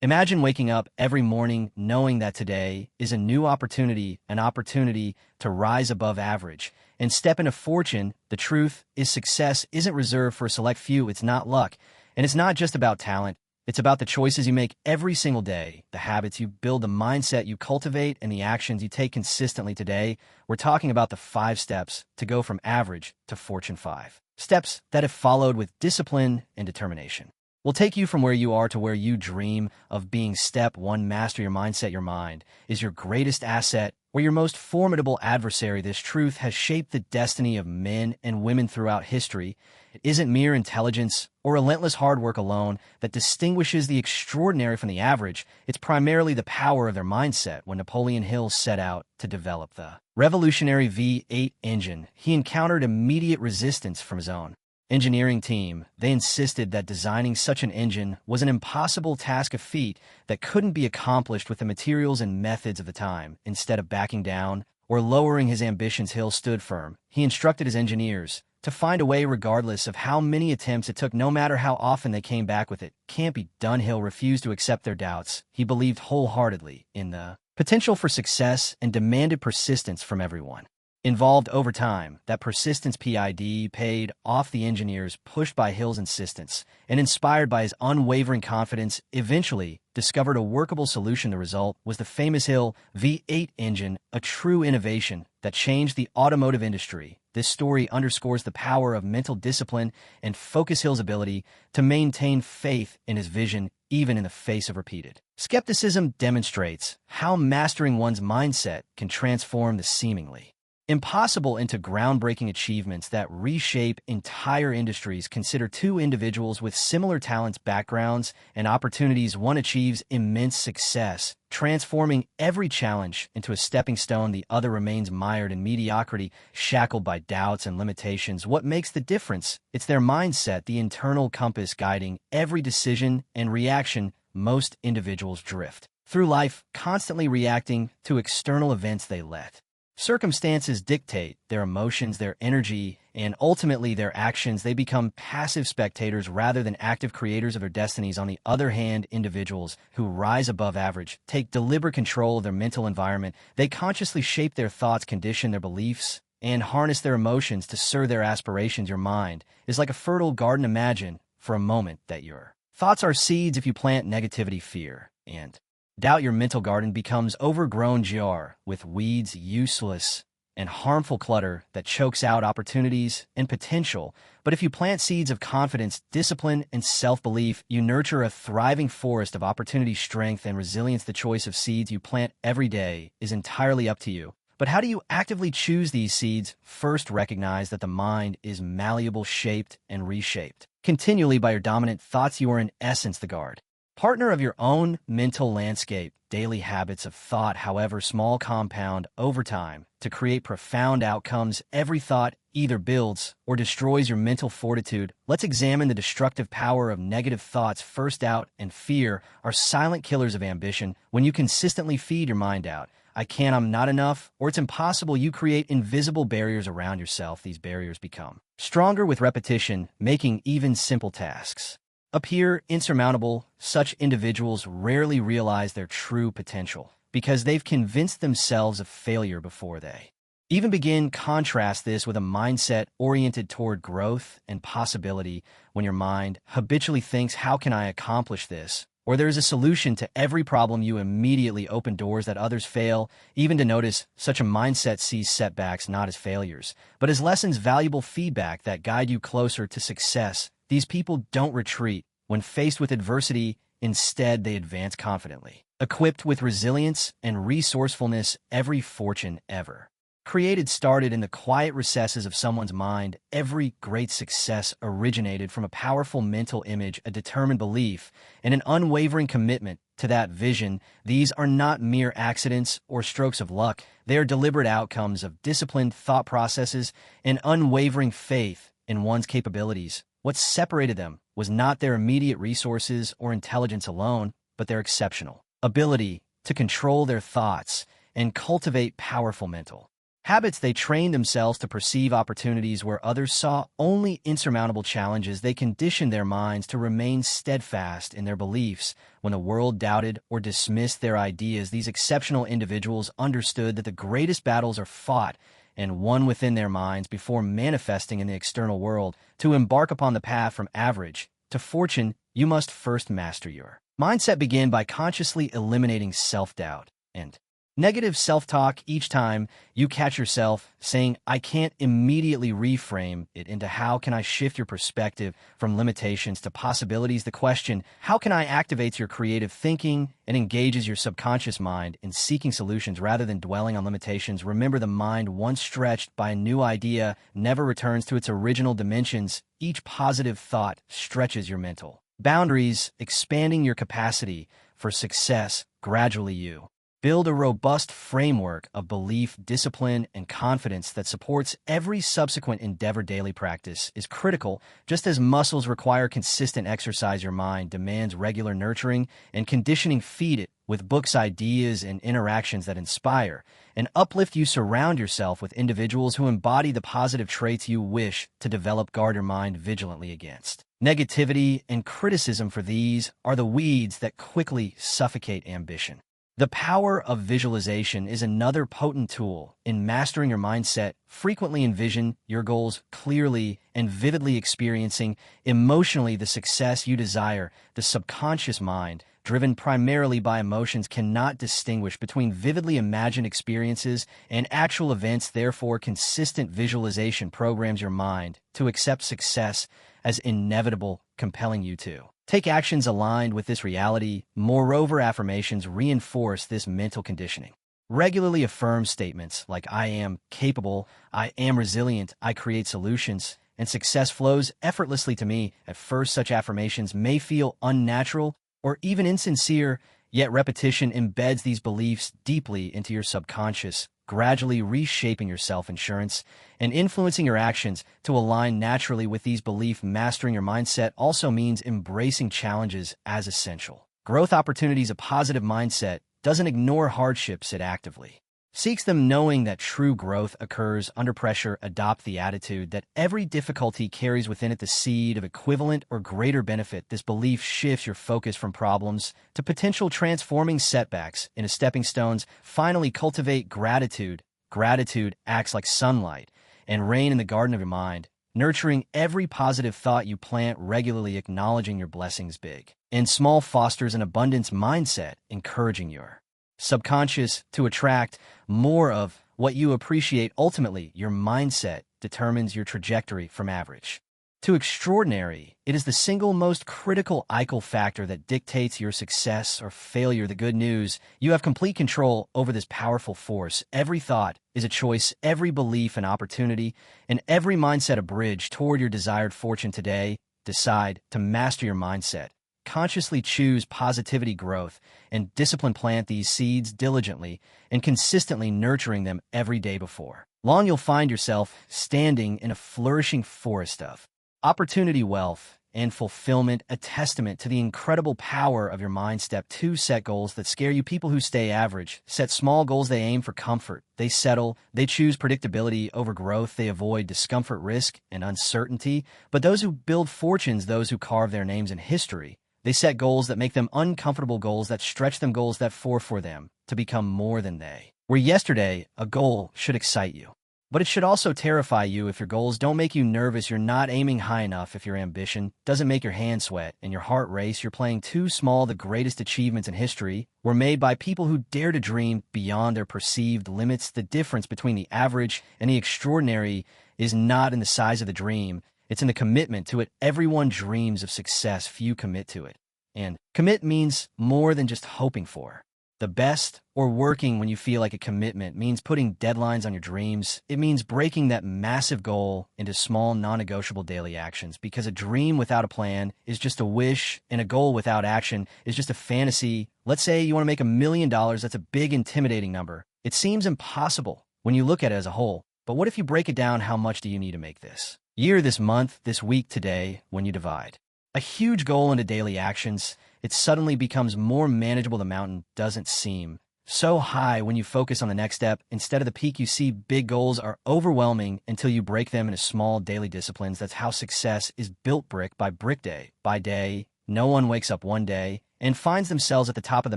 Imagine waking up every morning knowing that today is a new opportunity, an opportunity to rise above average and step into fortune. The truth is success isn't reserved for a select few. It's not luck. And it's not just about talent. It's about the choices you make every single day, the habits you build, the mindset you cultivate, and the actions you take consistently. Today, we're talking about the 5 steps to go from average to Fortune 5. Steps that, if followed with discipline and determination, will take you from where you are to where you dream of being. Step 1. Master your mindset. Your mind is your greatest asset or your most formidable adversary. This truth has shaped the destiny of men and women throughout history. It isn't mere intelligence or relentless hard work alone that distinguishes the extraordinary from the average. It's primarily the power of their mindset. When Napoleon Hill set out to develop the revolutionary V8 engine, he encountered immediate resistance from his own engineering team. They insisted that designing such an engine was an impossible task, a feat that couldn't be accomplished with the materials and methods of the time. Instead of backing down or lowering his ambitions, Hill stood firm. He instructed his engineers to find a way regardless of how many attempts it took, no matter how often they came back with it. Can't be done. Hill refused to accept their doubts. He believed wholeheartedly in the potential for success and demanded persistence from everyone involved. Over time, that persistence paid off. The engineers, pushed by Hill's insistence and inspired by his unwavering confidence, eventually discovered a workable solution. The result was the famous Hill V8 engine, a true innovation that changed the automotive industry. This story underscores the power of mental discipline and focus. Hill's ability to maintain faith in his vision, even in the face of repeated skepticism, demonstrates how mastering one's mindset can transform the seemingly impossible into groundbreaking achievements that reshape entire industries. Consider 2 individuals with similar talents, backgrounds, and opportunities. One achieves immense success, transforming every challenge into a stepping stone. The other remains mired in mediocrity, shackled by doubts and limitations. What makes the difference? It's their mindset, the internal compass guiding every decision and reaction. Most individuals drift through life, constantly reacting to external events they let circumstances dictate. Their emotions, their energy, and ultimately their actions. They become passive spectators rather than active creators of their destinies. On the other hand, individuals who rise above average take deliberate control of their mental environment. They consciously shape their thoughts, condition their beliefs, and harness their emotions to serve their aspirations. Your mind is like a fertile garden. Imagine for a moment that your thoughts are seeds. If you plant negativity, fear, and doubt, your mental garden becomes overgrown jar with weeds, useless and harmful clutter that chokes out opportunities and potential. But if you plant seeds of confidence, discipline, and self-belief, you nurture a thriving forest of opportunity, strength, and resilience. The choice of seeds you plant every day is entirely up to you. But how do you actively choose these seeds? First, recognize that the mind is malleable, shaped and reshaped continually by your dominant thoughts. You are in essence the guard partner of your own mental landscape. Daily habits of thought, however small, compound over time to create profound outcomes. Every thought either builds or destroys your mental fortitude. Let's examine the destructive power of negative thoughts. First, doubt and fear are silent killers of ambition. When you consistently feed your mind doubt, I can't, I'm not enough, or it's impossible, you create invisible barriers around yourself. These barriers become stronger with repetition, making even simple tasks appear insurmountable. Such individuals rarely realize their true potential because they've convinced themselves of failure before they even begin. Contrast this with a mindset oriented toward growth and possibility. When your mind habitually thinks, how can I accomplish this? Or there is a solution to every problem, you immediately open doors that others fail even to notice. Such a mindset sees setbacks not as failures, but as lessons, valuable feedback that guide you closer to success. These people don't retreat when faced with adversity. Instead, they advance confidently, equipped with resilience and resourcefulness. Every fortune ever created started in the quiet recesses of someone's mind. Every great success originated from a powerful mental image, a determined belief, and an unwavering commitment to that vision. These are not mere accidents or strokes of luck. They are deliberate outcomes of disciplined thought processes and unwavering faith in one's capabilities. What separated them was not their immediate resources or intelligence alone, but their exceptional ability to control their thoughts and cultivate powerful mental Habits they train themselves to perceive opportunities where others saw only insurmountable challenges. They conditioned their minds to remain steadfast in their beliefs. When the world doubted or dismissed their ideas, these exceptional individuals understood that the greatest battles are fought and won within their minds before manifesting in the external world. To embark upon the path from average to fortune, you must first master your mindset. Begin by consciously eliminating self-doubt and negative self-talk. Each time you catch yourself saying, I can't, immediately reframe it into how can I shift your perspective from limitations to possibilities. The question, how can I, activates your creative thinking and engages your subconscious mind in seeking solutions rather than dwelling on limitations. Remember, the mind, once stretched by a new idea, never returns to its original dimensions. Each positive thought stretches your mental boundaries, expanding your capacity for success. Gradually you build a robust framework of belief, discipline, and confidence that supports every subsequent endeavor. Daily practice is critical. Just as muscles require consistent exercise, your mind demands regular nurturing and conditioning. Feed it with books, ideas, and interactions that inspire and uplift you. Surround yourself with individuals who embody the positive traits you wish to develop. Guard your mind vigilantly against negativity and criticism, for these are the weeds that quickly suffocate ambition. The power of visualization is another potent tool in mastering your mindset. Frequently envision your goals clearly and vividly, experiencing emotionally the success you desire. The subconscious mind, driven primarily by emotions, cannot distinguish between vividly imagined experiences and actual events. Therefore, consistent visualization programs your mind to accept success as inevitable, compelling you to take actions aligned with this reality. Moreover, affirmations reinforce this mental conditioning. Regularly affirm statements like, I am capable, I am resilient, I create solutions, and success flows effortlessly to me. At first, such affirmations may feel unnatural or even insincere, yet repetition embeds these beliefs deeply into your subconscious, gradually reshaping your self-insurance and influencing your actions to align naturally with these beliefs. Mastering your mindset also means embracing challenges as essential growth opportunities. A positive mindset doesn't ignore hardships, it actively seeks them, knowing that true growth occurs under pressure. Adopt the attitude that every difficulty carries within it the seed of equivalent or greater benefit. This belief shifts your focus from problems to potential, transforming setbacks into stepping stones. Finally, cultivate gratitude. Gratitude acts like sunlight and rain in the garden of your mind, nurturing every positive thought you plant. Regularly acknowledging your blessings, big and small, fosters an abundance mindset, encouraging your subconscious to attract more of what you appreciate. Ultimately, your mindset determines your trajectory from average to extraordinary. It is the single most critical factor that dictates your success or failure. The good news, you have complete control over this powerful force. Every thought is a choice, every belief an opportunity, and every mindset a bridge toward your desired fortune. Today, decide to master your mindset. Consciously choose positivity, growth, and discipline. Plant these seeds diligently and consistently, nurturing them every day. Before long, you'll find yourself standing in a flourishing forest of opportunity, wealth, and fulfillment, a testament to the incredible power of your mind. Step 2, set goals that scare you. People who stay average set small goals. They aim for comfort. They settle. They choose predictability over growth. They avoid discomfort, risk, and uncertainty. But those who build fortunes, those who carve their names in history, they set goals that make them uncomfortable, goals that stretch them, goals that for them to become more than they were yesterday. A goal should excite you, but it should also terrify you. If your goals don't make you nervous, you're not aiming high enough. If your ambition doesn't make your hands sweat and your heart race, you're playing too small. The greatest achievements in history were made by people who dare to dream beyond their perceived limits. The difference between the average and the extraordinary is not in the size of the dream, it's in the commitment to it. Everyone dreams of success, few commit to it. And commit means more than just hoping for the best or working when you feel like a commitment means putting deadlines on your dreams. It means breaking that massive goal into small, non-negotiable daily actions, because a dream without a plan is just a wish, and a goal without action is just a fantasy. Let's say you want to make $1 million. That's a big, intimidating number. It seems impossible when you look at it as a whole. But what if you break it down? How much do you need to make this year, this month, this week, today? When you divide a huge goal into daily actions, it suddenly becomes more manageable. The mountain doesn't seem so high when you focus on the next step. Instead of the peak you see, big goals are overwhelming until you break them into small daily disciplines. That's how success is built, brick by brick, day by day. No one wakes up one day and finds themselves at the top of the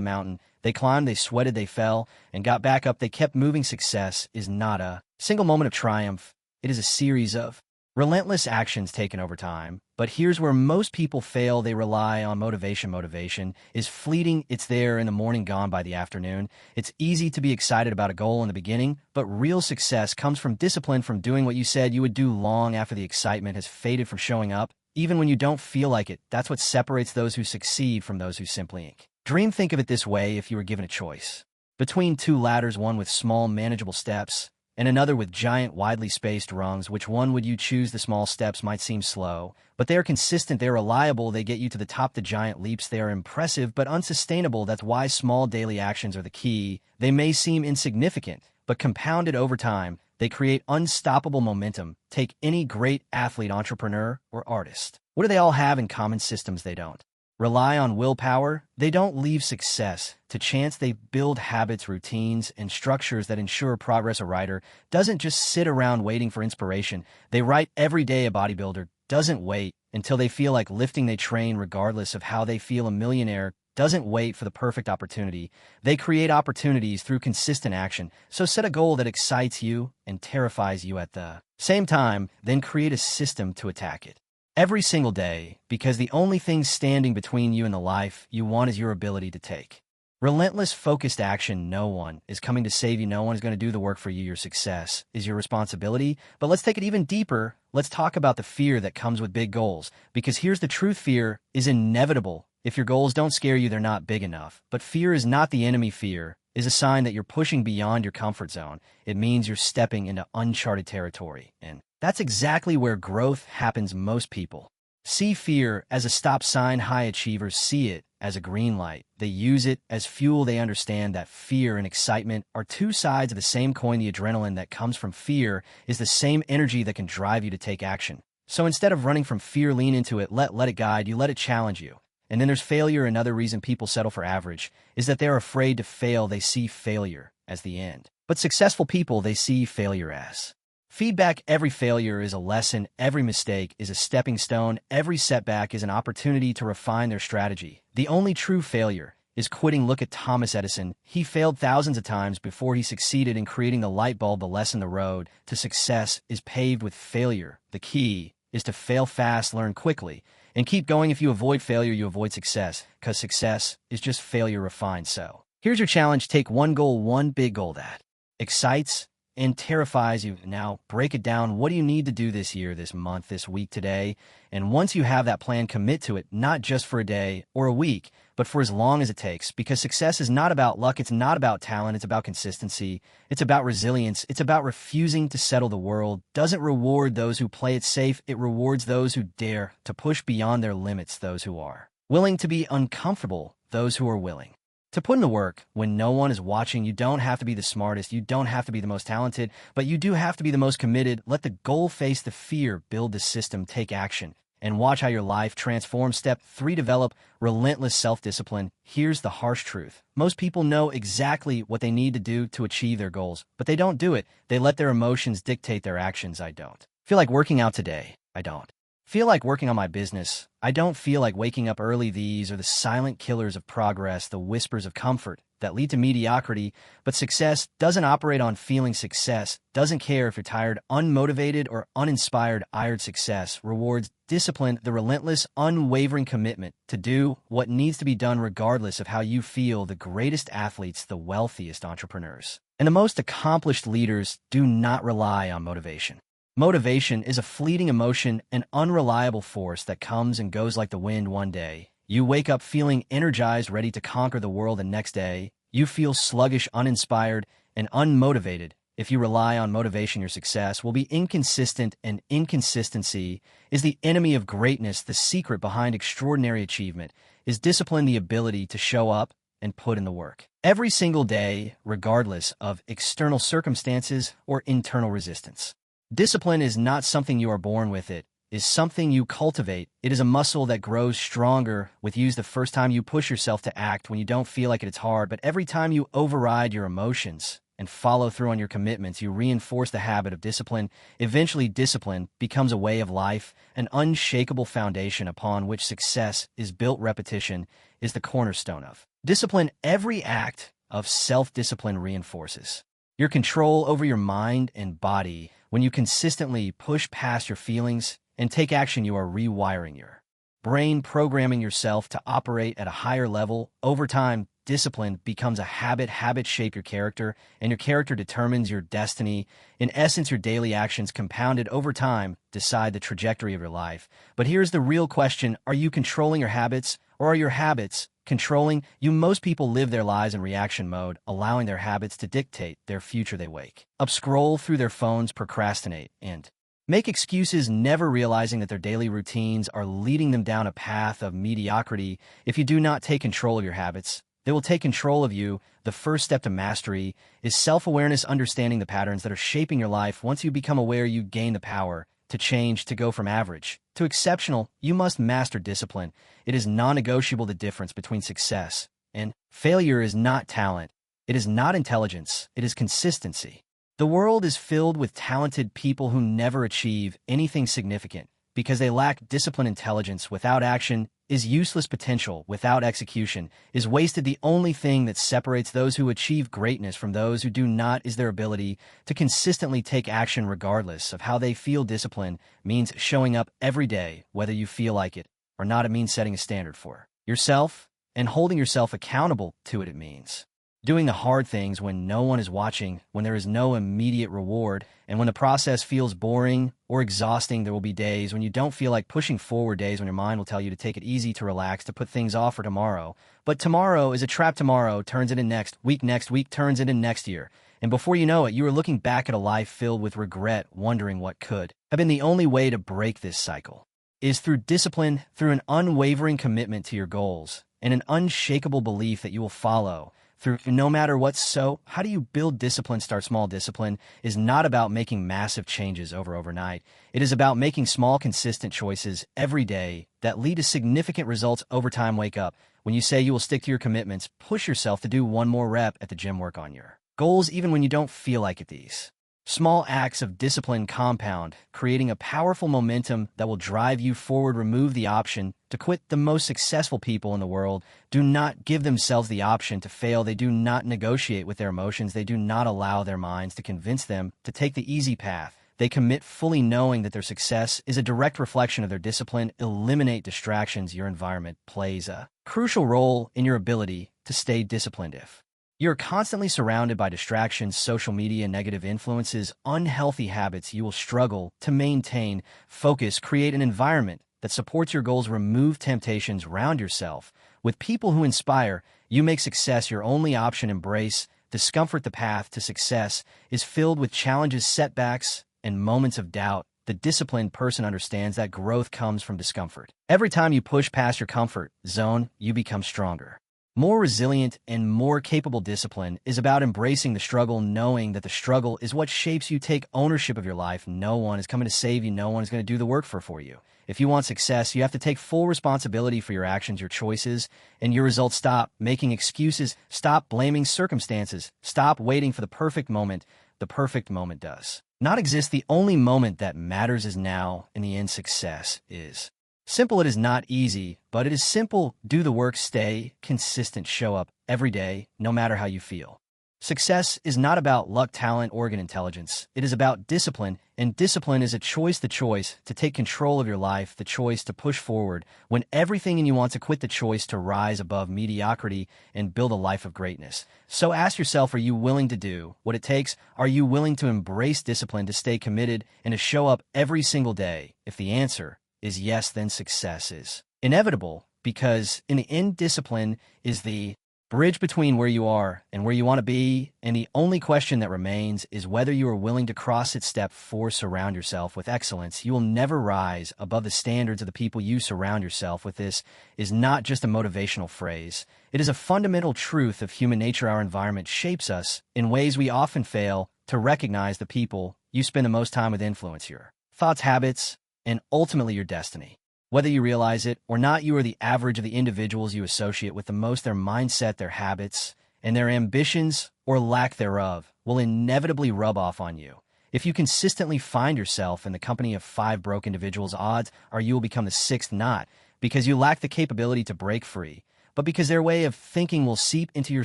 mountain. They climbed, they sweated, they fell, and got back up. They kept moving. Success is not a single moment of triumph. It is a series of relentless actions taken over time. But here's where most people fail. They rely on motivation. Motivation is fleeting. It's there in the morning, gone by the afternoon. It's easy to be excited about a goal in the beginning, but real success comes from discipline, from doing what you said you would do long after the excitement has faded, from showing up even when you don't feel like it. That's what separates those who succeed from those who simply dream. Think of it this way: if you were given a choice between two ladders, one with small, manageable steps and another with giant, widely spaced rungs, which one would you choose? The small steps might seem slow, but they are consistent, they're reliable, they get you to the top. The giant leaps, they are impressive but unsustainable. That's why small daily actions are the key. They may seem insignificant, but compounded over time, they create unstoppable momentum. Take any great athlete, entrepreneur, or artist. What do they all have in common? Systems. They don't rely on willpower. They don't leave success to chance. They build habits, routines, and structures that ensure progress. A writer doesn't just sit around waiting for inspiration. They write every day. A bodybuilder doesn't wait until they feel like lifting. They train regardless of how they feel. A millionaire doesn't wait for the perfect opportunity. They create opportunities through consistent action. So set a goal that excites you and terrifies you at the same time, then create a system to attack it every single day, because the only thing standing between you and the life you want is your ability to take relentless, focused action. No one is coming to save you. No one is going to do the work for you. Your success is your responsibility. But let's take it even deeper. Let's talk about the fear that comes with big goals, because here's the truth: fear is inevitable. If your goals don't scare you, they're not big enough. But fear is not the enemy. Fear is a sign that you're pushing beyond your comfort zone. It means you're stepping into uncharted territory. And that's exactly where growth happens. Most people see fear as a stop sign. High achievers see it as a green light. They use it as fuel. They understand that fear and excitement are two sides of the same coin. The adrenaline that comes from fear is the same energy that can drive you to take action. So instead of running from fear, lean into it. Let it guide you. Let it challenge you. And then there's failure. Another reason people settle for average is that they're afraid to fail. They see failure as the end. But successful people, they see failure as feedback. Every failure is a lesson. Every mistake is a stepping stone. Every setback is an opportunity to refine their strategy. The only true failure is quitting. Look at Thomas Edison. He failed thousands of times before he succeeded in creating the light bulb. The lesson: the road to success is paved with failure. The key is to fail fast, learn quickly, and keep going. If you avoid failure, you avoid success, because success is just failure refined. So here's your challenge: take one goal, one big goal that excites and terrifies you. Now break it down. What do you need to do this year, this month, this week, today? And once you have that plan, commit to it, not just for a day or a week, but for as long as it takes. Because success is not about luck. It's not about talent. It's about consistency. It's about resilience. It's about refusing to settle. The world doesn't reward those who play it safe. It rewards those who dare to push beyond their limits, those who are willing to be uncomfortable, those who are willing to put in the work when no one is watching. You don't have to be the smartest. You don't have to be the most talented, but you do have to be the most committed. Let the goal face the fear. Build the system. Take action. And watch how your life transforms. Step 3, develop relentless self-discipline. Here's the harsh truth: most people know exactly what they need to do to achieve their goals, but they don't do it. They let their emotions dictate their actions. I don't feel like working out today. I don't feel like working on my business. I don't feel like waking up early. These are the silent killers of progress, the whispers of comfort that lead to mediocrity. But success doesn't operate on feeling. Success doesn't care if you're tired, unmotivated, or uninspired. Iron success rewards discipline, the relentless, unwavering commitment to do what needs to be done regardless of how you feel. The greatest athletes, the wealthiest entrepreneurs, and the most accomplished leaders do not rely on motivation. Motivation is a fleeting emotion, an unreliable force that comes and goes like the wind. One day, you wake up feeling energized, ready to conquer the world. The next day, you feel sluggish, uninspired, and unmotivated. If you rely on motivation, your success will be inconsistent, and inconsistency is the enemy of greatness. The secret behind extraordinary achievement is discipline, the ability to show up and put in the work every single day, regardless of external circumstances or internal resistance. Discipline is not something you are born with. It is something you cultivate. It is a muscle that grows stronger with use the first time you push yourself to act when you don't feel like it's hard, but every time you override your emotions and follow through on your commitments, you reinforce the habit of discipline. Eventually, discipline becomes a way of life, an unshakable foundation upon which success is built. Repetition is the cornerstone of discipline. Every act of self-discipline reinforces your control over your mind and body. When you consistently push past your feelings and take action, you are rewiring your brain, programming yourself to operate at a higher level. Over time, discipline becomes a habit. Habits shape your character, and your character determines your destiny. In essence, your daily actions compounded over time decide the trajectory of your life. But here's the real question: are you controlling your habits, or are your habits controlling you? Most people live their lives in reaction mode, allowing their habits to dictate their future. They wake up, scroll through their phones, procrastinate, and make excuses, never realizing that their daily routines are leading them down a path of mediocrity. If you do not take control of your habits, they will take control of you. The first step to mastery is self-awareness, understanding the patterns that are shaping your life. Once you become aware, you gain the power to change, to go from average to exceptional. You must master discipline. It is non-negotiable. The difference between success and failure is not talent. It is not intelligence. It is consistency. The world is filled with talented people who never achieve anything significant because they lack discipline. Intelligence without action is useless. Potential without execution is wasted. The only thing that separates those who achieve greatness from those who do not is their ability to consistently take action regardless of how they feel. Discipline means showing up every day, whether you feel like it or not. It means setting a standard for yourself and holding yourself accountable to it. It means doing the hard things when no one is watching, when there is no immediate reward, and when the process feels boring or exhausting. There will be days when you don't feel like pushing forward, days when your mind will tell you to take it easy, to relax, to put things off for tomorrow. But tomorrow is a trap. Tomorrow turns into next week turns into next year. And before you know it, you are looking back at a life filled with regret, wondering what could have been. The only way to break this cycle is through discipline, through an unwavering commitment to your goals, and an unshakable belief that you will follow through no matter what. So, how do you build discipline? Start small. Discipline is not about making massive changes overnight. It is about making small, consistent choices every day that lead to significant results over time. Wake up. When you say you will stick to your commitments, push yourself to do one more rep at the gym. Work on your goals even when you don't feel like it. These small acts of discipline compound, creating a powerful momentum that will drive you forward. Remove the option to quit. The most successful people in the world do not give themselves the option to fail. They do not negotiate with their emotions. They do not allow their minds to convince them to take the easy path. They commit fully, knowing that their success is a direct reflection of their discipline. Eliminate distractions. Your environment plays a crucial role in your ability to stay disciplined. If you're constantly surrounded by distractions, social media, negative influences, unhealthy habits, you will struggle to maintain focus. Create an environment that supports your goals. Remove temptations. Round yourself with people who inspire you. Make success your only option. Embrace discomfort. The path to success is filled with challenges, setbacks, and moments of doubt. The disciplined person understands that growth comes from discomfort. Every time you push past your comfort zone, you become stronger, more resilient, and more capable. Discipline is about embracing the struggle, knowing that the struggle is what shapes you. Take ownership of your life. No one is coming to save you. No one is going to do the work for you. If you want success, you have to take full responsibility for your actions, your choices, and your results. Stop making excuses. Stop blaming circumstances. Stop waiting for the perfect moment. The perfect moment does not exist. The only moment that matters is now. In the end, success is simple. It is not easy, but it is simple. Do the work. Stay consistent. Show up every day, no matter how you feel. Success is not about luck, talent, or intelligence. It is about discipline, and discipline is a choice. The choice to take control of your life, the choice to push forward when everything in you wants to quit, the choice to rise above mediocrity and build a life of greatness. So ask yourself, are you willing to do what it takes? Are you willing to embrace discipline, to stay committed, and to show up every single day? If the answer is yes, then success is inevitable, because in the end, discipline is the bridge between where you are and where you want to be, and the only question that remains is whether you are willing to cross it. Step 4. Surround yourself with excellence. You will never rise above the standards of the people you surround yourself with. This is not just a motivational phrase. It is a fundamental truth of human nature. Our environment shapes us in ways we often fail to recognize. The people you spend the most time with influence your thoughts, habits, and ultimately your destiny. Whether you realize it or not, you are the average of the individuals you associate with. The most their mindset, their habits, and their ambitions, or lack thereof, will inevitably rub off on you. If you consistently find yourself in the company of 5 broke individuals, odds are you will become the 6th, not because you lack the capability to break free, but because their way of thinking will seep into your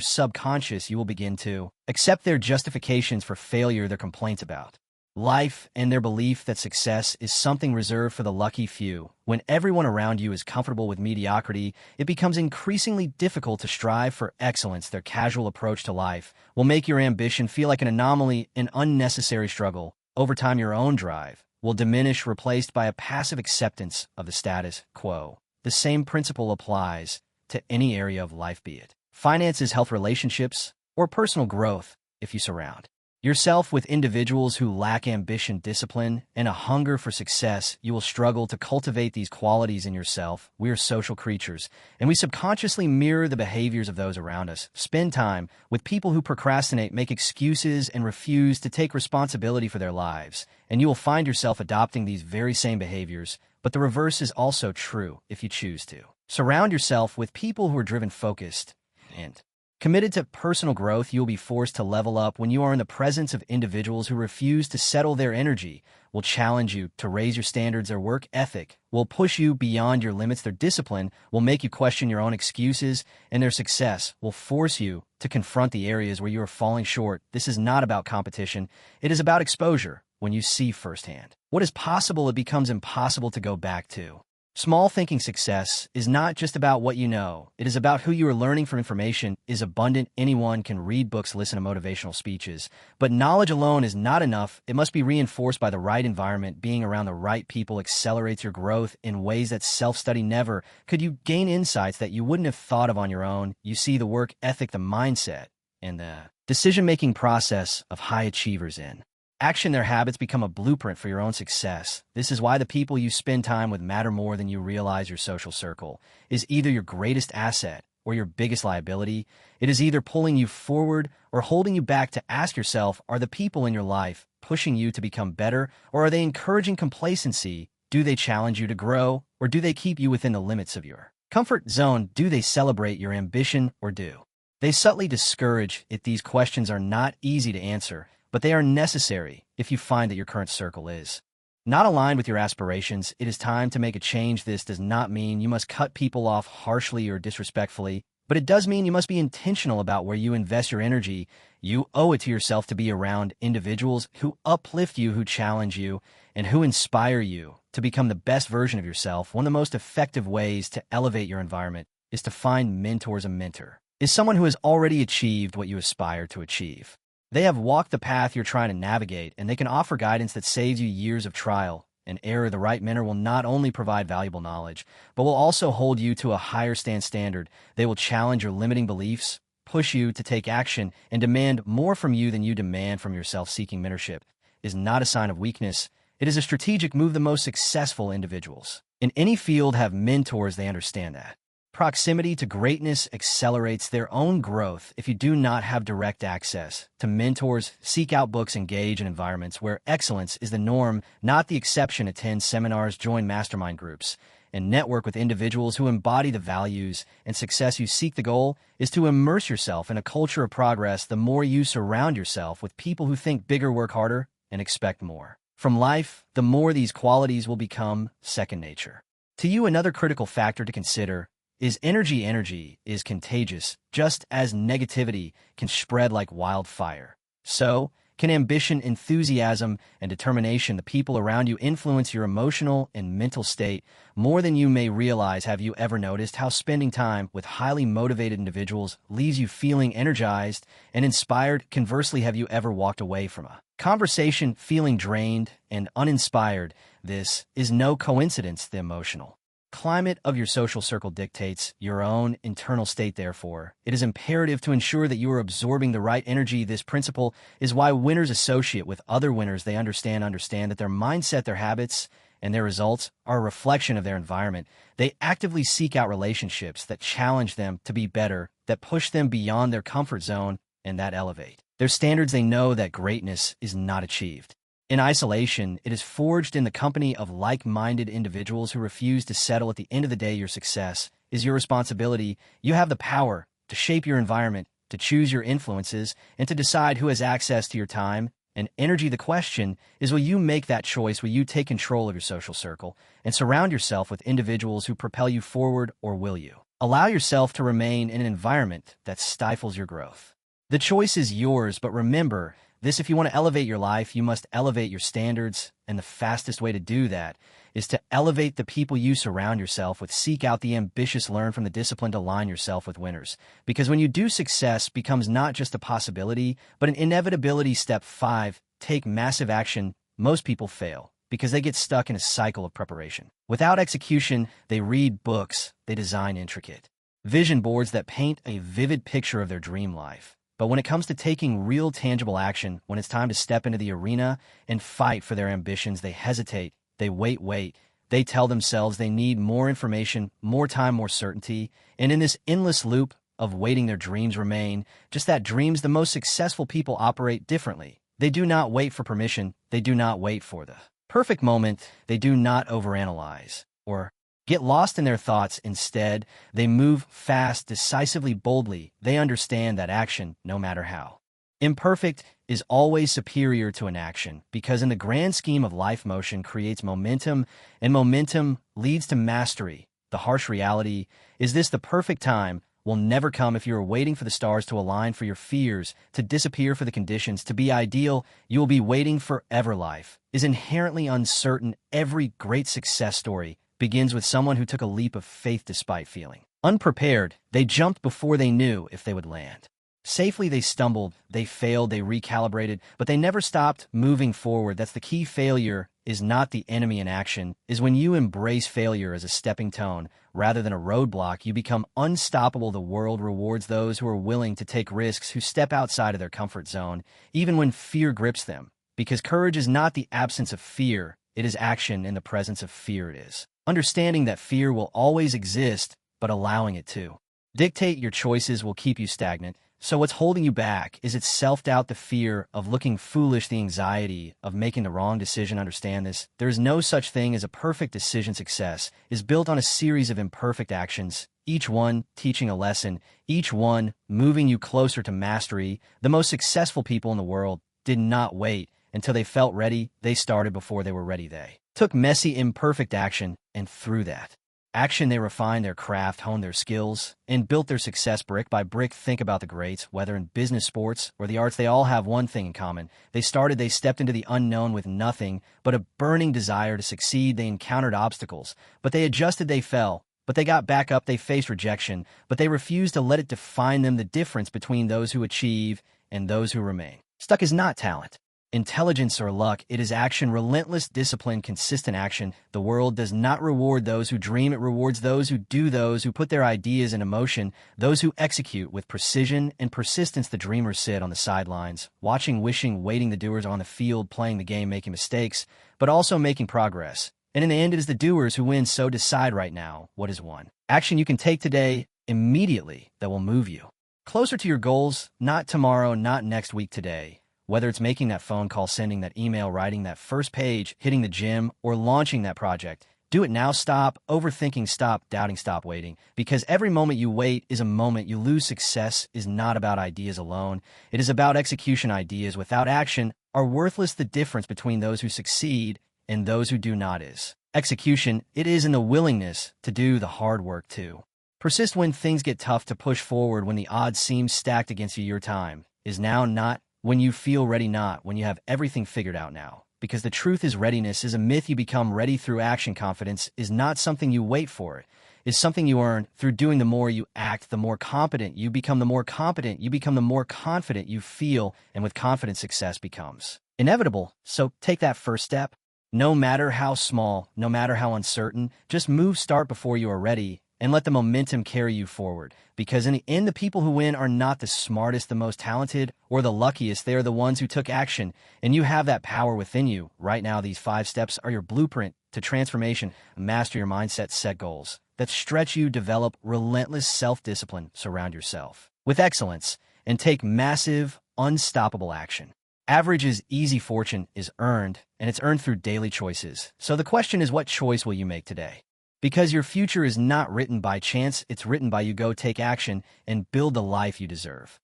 subconscious. You will begin to accept their justifications for failure, their complaints about life, and their belief that success is something reserved for the lucky few. When everyone around you is comfortable with mediocrity, it becomes increasingly difficult to strive for excellence. Their casual approach to life will make your ambition feel like an anomaly, an unnecessary struggle. Over time, your own drive will diminish, replaced by a passive acceptance of the status quo. The same principle applies to any area of life, be it finances, health, relationships, or personal growth. If you surround yourself with individuals who lack ambition, discipline, and a hunger for success, you will struggle to cultivate these qualities in yourself. We are social creatures, and we subconsciously mirror the behaviors of those around us. Spend time with people who procrastinate, make excuses, and refuse to take responsibility for their lives, and you will find yourself adopting these very same behaviors. But the reverse is also true if you choose to. Surround yourself with people who are driven, focused, and committed to personal growth. You will be forced to level up when you are in the presence of individuals who refuse to settle. Their energy will challenge you to raise your standards. Their work ethic will push you beyond your limits. Their discipline will make you question your own excuses, and their success will force you to confront the areas where you are falling short. This is not about competition. It is about exposure. When you see firsthand what is possible, it becomes impossible to go back to. Small thinking. Success is not just about what you know. It is about who you are learning from. Information is abundant. Anyone can read books, listen to motivational speeches, but knowledge alone is not enough. It must be reinforced by the right environment. Being around the right people accelerates your growth in ways that self-study never could. You gain insights that you wouldn't have thought of on your own. You see the work ethic, the mindset, and the decision-making process of high achievers in action. Their habits become a blueprint for your own success. This is why the people you spend time with matter more than you realize. Your social circle is either your greatest asset or your biggest liability. It is either pulling you forward or holding you back. To ask yourself, are the people in your life pushing you to become better, or are they encouraging complacency? Do they challenge you to grow, or do they keep you within the limits of your comfort zone? Do they celebrate your ambition, or do they subtly discourage it? These questions are not easy to answer, but they are necessary. If you find that your current circle is not aligned with your aspirations, it is time to make a change. This does not mean you must cut people off harshly or disrespectfully, but it does mean you must be intentional about where you invest your energy. You owe it to yourself to be around individuals who uplift you, who challenge you, and who inspire you to become the best version of yourself. One of the most effective ways to elevate your environment is to find mentors. A mentor is someone who has already achieved what you aspire to achieve. They have walked the path you're trying to navigate, and they can offer guidance that saves you years of trial and error. The right mentor will not only provide valuable knowledge, but will also hold you to a higher standard. They will challenge your limiting beliefs, push you to take action, and demand more from you than you demand from yourself. Seeking mentorship is not a sign of weakness. It is a strategic move. The most successful individuals in any field have mentors. They understand that proximity to greatness accelerates their own growth. If you do not have direct access to mentors, seek out books. Engage in environments where excellence is the norm, not the exception. Attend seminars, join mastermind groups, and network with individuals who embody the values and success you seek. The goal is to immerse yourself in a culture of progress. The more you surround yourself with people who think bigger, work harder, and expect more from life, the more these qualities will become second nature to you. Another critical factor to consider is energy. Energy is contagious, just as negativity can spread like wildfire. So can ambition, enthusiasm, and determination. The people around you influence your emotional and mental state more than you may realize. Have you ever noticed how spending time with highly motivated individuals leaves you feeling energized and inspired? Conversely, have you ever walked away from a conversation feeling drained and uninspired? This is no coincidence. The emotional climate of your social circle dictates your own internal state. Therefore, it is imperative to ensure that you are absorbing the right energy. This principle is why winners associate with other winners. They understand that their mindset, their habits, and their results are a reflection of their environment. They actively seek out relationships that challenge them to be better, that push them beyond their comfort zone, and that elevate their standards. They know that greatness is not achieved In isolation, it is forged in the company of like-minded individuals who refuse to settle. At the end of the day, your success is your responsibility. You have the power to shape your environment, to choose your influences, and to decide who has access to your time and energy. The question is, will you make that choice? Will you take control of your social circle and surround yourself with individuals who propel you forward, or will you allow yourself to remain in an environment that stifles your growth? The choice is yours, but remember this: if you want to elevate your life, you must elevate your standards, and the fastest way to do that is to elevate the people you surround yourself with. Seek out the ambitious, learn from the disciplined, align yourself with winners. Because when you do, success becomes not just a possibility, but an inevitability. Step 5, take massive action. Most people fail because they get stuck in a cycle of preparation. Without execution, they read books, they design intricate vision boards that paint a vivid picture of their dream life. But when it comes to taking real tangible action, when it's time to step into the arena and fight for their ambitions, they hesitate, they wait. They tell themselves they need more information, more time, more certainty. And in this endless loop of waiting, their dreams remain just that, dreams. The most successful people operate differently. They do not wait for permission. They do not wait for the perfect moment. They do not overanalyze or get lost in their thoughts. Instead, they move fast, decisively, boldly. They understand that action, no matter how imperfect, is always superior to inaction, because in the grand scheme of life, motion creates momentum, and momentum leads to mastery. The harsh reality is this: the perfect time will never come. If you are waiting for the stars to align, for your fears to disappear, for the conditions to be ideal, you will be waiting forever. Life is inherently uncertain. Every great success story begins with someone who took a leap of faith despite feeling unprepared. They jumped before they knew if they would land safely. They stumbled, they failed, they recalibrated, but they never stopped moving forward. That's the key. Failure is not the enemy. In action is when you embrace failure as a stepping stone rather than a roadblock. You become unstoppable. The world rewards those who are willing to take risks, who step outside of their comfort zone, even when fear grips them. Because courage is not the absence of fear, it is action in the presence of fear. It is understanding that fear will always exist, but allowing it to dictate your choices will keep you stagnant. So what's holding you back? Is it self-doubt, the fear of looking foolish, the anxiety of making the wrong decision? Understand this: there is no such thing as a perfect decision. Success is built on a series of imperfect actions, each one teaching a lesson, each one moving you closer to mastery. The most successful people in the world did not wait until they felt ready. They started before they were ready. They took messy, imperfect action, and through that action, they refined their craft, honed their skills, and built their success brick by brick. Think about the greats, whether in business, sports, or the arts. They all have one thing in common: they stepped into the unknown with nothing but a burning desire to succeed. They encountered obstacles, but they adjusted. They fell, but they got back up. They faced rejection, but they refused to let it define them. The difference between those who achieve and those who remain stuck is not talent, intelligence, or luck. It is action. Relentless discipline, consistent action. The world does not reward those who dream. It rewards those who do, those who put their ideas into motion, those who execute with precision and persistence. The dreamers sit on the sidelines, watching, wishing, waiting. The doers are on the field, playing the game, making mistakes, but also making progress. And in the end, it is the doers who win. So decide right now, what is one action you can take today, immediately, that will move you closer to your goals? Not tomorrow, not next week, today. Whether it's making that phone call, sending that email, writing that first page, hitting the gym, or launching that project, do it now. Stop overthinking, stop doubting, stop waiting. Because every moment you wait is a moment you lose. Success is not about ideas alone. It is about execution. Ideas without action are worthless. The difference between those who succeed and those who do not is execution. It is in the willingness to do the hard work, to persist when things get tough, to push forward when the odds seem stacked against you. Your time is now, not when you feel ready, not when you have everything figured out. Now, because the truth is, readiness is a myth. You become ready through action. Confidence is not something you wait for. It is something you earn through doing. The more you act, the more competent you become. The more competent you become, the more confident you feel. And with confidence, success becomes inevitable. So take that first step. No matter how small, no matter how uncertain, just move. Start before you are ready, and let the momentum carry you forward. Because in the end, the people who win are not the smartest, the most talented, or the luckiest. They are the ones who took action, and you have that power within you right now. These 5 steps are your blueprint to transformation. Master your mindset, set goals that stretch you, develop relentless self-discipline, surround yourself with excellence, and take massive, unstoppable action. Average is easy, fortune is earned, and it's earned through daily choices. So the question is, what choice will you make today? Because your future is not written by chance, it's written by you. Go take action and build the life you deserve.